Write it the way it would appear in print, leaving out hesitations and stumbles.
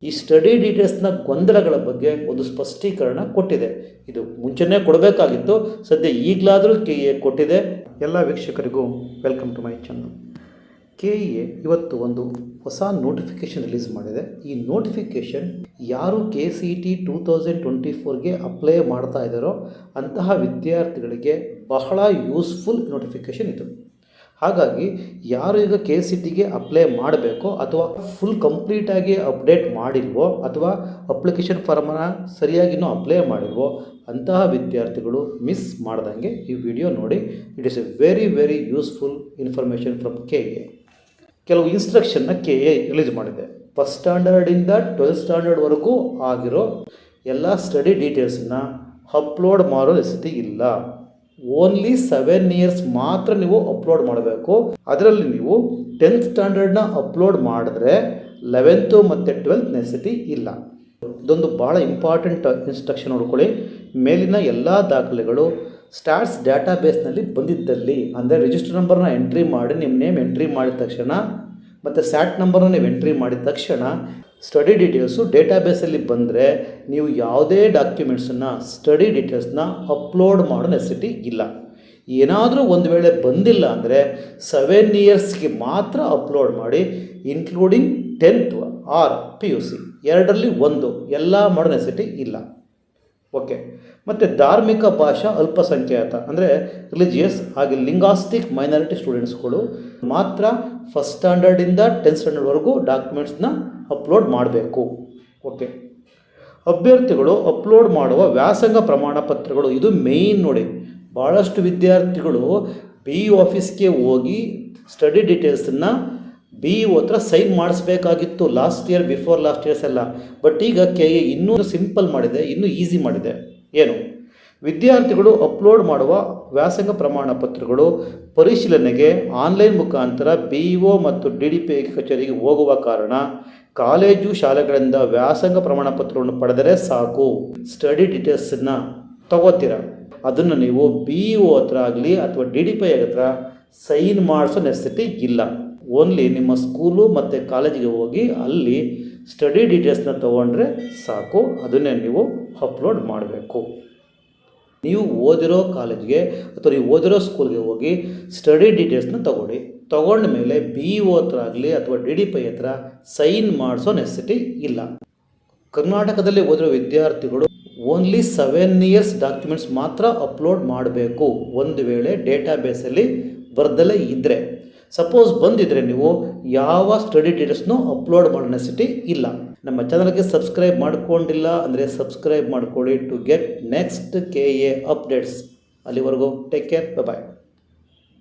ಈ ಸ್ಟಡಿ ಡೀಟೇಲ್ಸ್ನ ಗೊಂದಲಗಳ ಬಗ್ಗೆ ಒಂದು ಸ್ಪಷ್ಟೀಕರಣ ಕೊಟ್ಟಿದೆ. ಇದು ಮುಂಚೆನೇ ಕೊಡಬೇಕಾಗಿತ್ತು, ಸದ್ಯ ಈಗಲಾದರೂ KEA ಕೊಟ್ಟಿದೆ. ಎಲ್ಲ ವೀಕ್ಷಕರಿಗೂ welcome to my channel. KEA ಇವತ್ತು ಒಂದು ಹೊಸ ನೋಟಿಫಿಕೇಷನ್ ರಿಲೀಸ್ ಮಾಡಿದೆ. ಈ ನೋಟಿಫಿಕೇಷನ್ ಯಾರು KCET 2024ಗೆ ಅಪ್ಲೈ ಮಾಡ್ತಾ ಇದ್ದಾರೋ ಅಂತಹ ವಿದ್ಯಾರ್ಥಿಗಳಿಗೆ ಬಹಳ ಯೂಸ್ಫುಲ್ ನೋಟಿಫಿಕೇಷನ್ ಇದು. ಹಾಗಾಗಿ ಯಾರು ಈಗ KCETಗೆ ಅಪ್ಲೈ ಮಾಡಬೇಕೋ ಅಥವಾ ಫುಲ್ ಕಂಪ್ಲೀಟಾಗಿ ಅಪ್ಡೇಟ್ ಮಾಡಿಲ್ವೋ ಅಥವಾ ಅಪ್ಲಿಕೇಶನ್ ಫಾರ್ಮನ್ನು ಸರಿಯಾಗಿನೂ ಅಪ್ಲೈ ಮಾಡಿಲ್ವೋ ಅಂತಹ ವಿದ್ಯಾರ್ಥಿಗಳು ಮಿಸ್ ಮಾಡ್ದಂಗೆ ಈ ವಿಡಿಯೋ ನೋಡಿ. It is A very useful information from KEA. ಕೆಲವು ಇನ್ಸ್ಟ್ರಕ್ಷನ್ನ KEA ರಿಲೀಸ್ ಮಾಡಿದೆ. ಫಸ್ಟ್ ಸ್ಟ್ಯಾಂಡರ್ಡಿಂದ 12th ಸ್ಟ್ಯಾಂಡರ್ಡ್ವರೆಗೂ ಆಗಿರೋ ಎಲ್ಲ ಸ್ಟಡಿ ಡೀಟೇಲ್ಸನ್ನು ಅಪ್ಲೋಡ್ ಮಾಡೋ ನೆಸೆಸಿಟಿ ಇಲ್ಲ. ಓನ್ಲಿ 7 years ಮಾತ್ರ ನೀವು ಅಪ್ಲೋಡ್ ಮಾಡಬೇಕು. ಅದರಲ್ಲಿ ನೀವು 10th ಸ್ಟ್ಯಾಂಡರ್ಡ್ನ ಅಪ್ಲೋಡ್ ಮಾಡಿದ್ರೆ 11th ಮತ್ತು 12th ನೆಸೆಸಿಟಿ ಇಲ್ಲ. ಇದೊಂದು ಭಾಳ ಇಂಪಾರ್ಟೆಂಟ್ ಇನ್ಸ್ಟ್ರಕ್ಷನ್ ನೋಡ್ಕೊಳ್ಳಿ. ಮೇಲಿನ ಎಲ್ಲ ದಾಖಲೆಗಳು ಸ್ಟಾಟ್ಸ್ ಡಾಟಾಬೇಸ್ನಲ್ಲಿ ಬಂದಿದ್ದಲ್ಲಿ, ಅಂದರೆ ರಿಜಿಸ್ಟರ್ ನಂಬರ್ನ ಎಂಟ್ರಿ ಮಾಡಿ ನಿಮ್ಮ ನೇಮ್ ಎಂಟ್ರಿ ಮಾಡಿದ ತಕ್ಷಣ ಮತ್ತು ಸ್ಯಾಟ್ ನಂಬರ್ನ ನೀವು ಎಂಟ್ರಿ ಮಾಡಿದ ತಕ್ಷಣ ಸ್ಟಡಿ ಡೀಟೇಲ್ಸು ಡೇಟಾಬೇಸಲ್ಲಿ ಬಂದರೆ ನೀವು ಯಾವುದೇ ಡಾಕ್ಯುಮೆಂಟ್ಸನ್ನು ಸ್ಟಡಿ ಡೀಟೇಲ್ಸ್ನ ಅಪ್ಲೋಡ್ ಮಾಡೋ ನೆಸೆಸಿಟಿ ಇಲ್ಲ. ಏನಾದರೂ ಒಂದು ವೇಳೆ ಬಂದಿಲ್ಲ ಅಂದರೆ 7 yearsಗೆ ಮಾತ್ರ ಅಪ್ಲೋಡ್ ಮಾಡಿ, ಇನ್ಕ್ಲೂಡಿಂಗ್ 10th ಆರ್ PUC ಎರಡರಲ್ಲಿ ಒಂದು, ಎಲ್ಲ ಮಾಡೋ ನೆಸೆಸಿಟಿ ಇಲ್ಲ. ಓಕೆ. ಮತ್ತು ಧಾರ್ಮಿಕ ಭಾಷಾ ಅಲ್ಪಸಂಖ್ಯಾತ ಅಂದರೆ ರಿಲಿಜಿಯಸ್ ಹಾಗೆ ಲಿಂಗಾಸ್ಟಿಕ್ ಮೈನಾರಿಟಿ ಸ್ಟೂಡೆಂಟ್ಸ್ಗಳು ಮಾತ್ರ ಫಸ್ಟ್ ಸ್ಟ್ಯಾಂಡರ್ಡಿಂದ 10th ಸ್ಟ್ಯಾಂಡರ್ಡ್ವರೆಗೂ ಡಾಕ್ಯುಮೆಂಟ್ಸ್ನ ಅಪ್ಲೋಡ್ ಮಾಡಬೇಕು. ಓಕೆ. ಅಭ್ಯರ್ಥಿಗಳು ಅಪ್ಲೋಡ್ ಮಾಡುವ ವ್ಯಾಸಂಗ ಪ್ರಮಾಣ ಪತ್ರಗಳು, ಇದು ಮೇಯ್ನ್ ನೋಡಿ. ಭಾಳಷ್ಟು ವಿದ್ಯಾರ್ಥಿಗಳು BEO ಆಫೀಸ್ಗೆ ಹೋಗಿ ಸ್ಟಡಿ ಡೀಟೇಲ್ಸನ್ನು BEO ಹತ್ರ ಸೈನ್ ಮಾಡಿಸ್ಬೇಕಾಗಿತ್ತು last year, before last years ಎಲ್ಲ. ಬಟ್ ಈಗ KEA ಇನ್ನೂ ಸಿಂಪಲ್ ಮಾಡಿದೆ, ಇನ್ನೂ ಈಸಿ ಮಾಡಿದೆ. ಏನು? ವಿದ್ಯಾರ್ಥಿಗಳು ಅಪ್ಲೋಡ್ ಮಾಡುವ ವ್ಯಾಸಂಗ ಪ್ರಮಾಣ ಪತ್ರಗಳು ಪರಿಶೀಲನೆಗೆ ಆನ್ಲೈನ್ ಮುಖಾಂತರ BEO ಮತ್ತು DDPI ಕಚೇರಿಗೆ ಹೋಗುವ ಕಾರಣ ಕಾಲೇಜು ಶಾಲೆಗಳಿಂದ ವ್ಯಾಸಂಗ ಪ್ರಮಾಣ ಪತ್ರವನ್ನು ಪಡೆದರೆ ಸಾಕು. ಸ್ಟಡಿ ಡೀಟೇಲ್ಸನ್ನು ತಗೋತೀರ, ಅದನ್ನು ನೀವು BEO ಹತ್ರ ಆಗಲಿ ಅಥವಾ DDPI ಹತ್ರ ಸೈನ್ ಮಾಡಿಸೋ ನೆಸೆಸಿಟಿ ಇಲ್ಲ. ಓನ್ಲಿ ನಿಮ್ಮ ಸ್ಕೂಲು ಮತ್ತು ಕಾಲೇಜಿಗೆ ಹೋಗಿ ಅಲ್ಲಿ ಸ್ಟಡಿ ಡೀಟೇಲ್ಸ್ನ ತೊಗೊಂಡ್ರೆ ಸಾಕು. ಅದನ್ನೇ ನೀವು ಅಪ್ಲೋಡ್ ಮಾಡಬೇಕು. ನೀವು ಓದಿರೋ ಕಾಲೇಜ್ಗೆ ಅಥವಾ ನೀವು ಓದಿರೋ ಸ್ಕೂಲ್ಗೆ ಹೋಗಿ ಸ್ಟಡಿ ಡೀಟೇಲ್ಸ್ನ ತಗೊಂಡ ಮೇಲೆ BEO ಹತ್ರ ಆಗಲಿ ಅಥವಾ DDPI ಹತ್ರ ಸೈನ್ ಮಾಡಿಸೋ ನೆಸೆಸಿಟಿ ಇಲ್ಲ. ಕರ್ನಾಟಕದಲ್ಲಿ ಓದಿರೋ ವಿದ್ಯಾರ್ಥಿಗಳು ಓನ್ಲಿ 7 years ಡಾಕ್ಯುಮೆಂಟ್ಸ್ ಮಾತ್ರ ಅಪ್ಲೋಡ್ ಮಾಡಬೇಕು. ಒಂದು ವೇಳೆ ಡೇಟಾಬೇಸಲ್ಲಿ ಬರ್ದಲೇ ಇದ್ದರೆ, ಸಪೋಸ್ ಬಂದಿದ್ದರೆ ನೀವು ಯಾವ ಸ್ಟಡಿ ಡೀಟೇಲ್ಸ್ನೂ ಅಪ್ಲೋಡ್ ಮಾಡೋ ನೆಸೆಸಿಟಿ ಇಲ್ಲ. ನಮ್ಮ ಚಾನಲ್ಗೆ ಸಬ್ಸ್ಕ್ರೈಬ್ ಮಾಡ್ಕೊಂಡಿಲ್ಲ ಅಂದರೆ ಸಬ್ಸ್ಕ್ರೈಬ್ ಮಾಡ್ಕೊಳ್ಳಿ to get next KEA updates. ಅಲ್ಲಿವರೆಗೂ ಟೇಕ್ ಕೇರ್, ಬಾಯ್.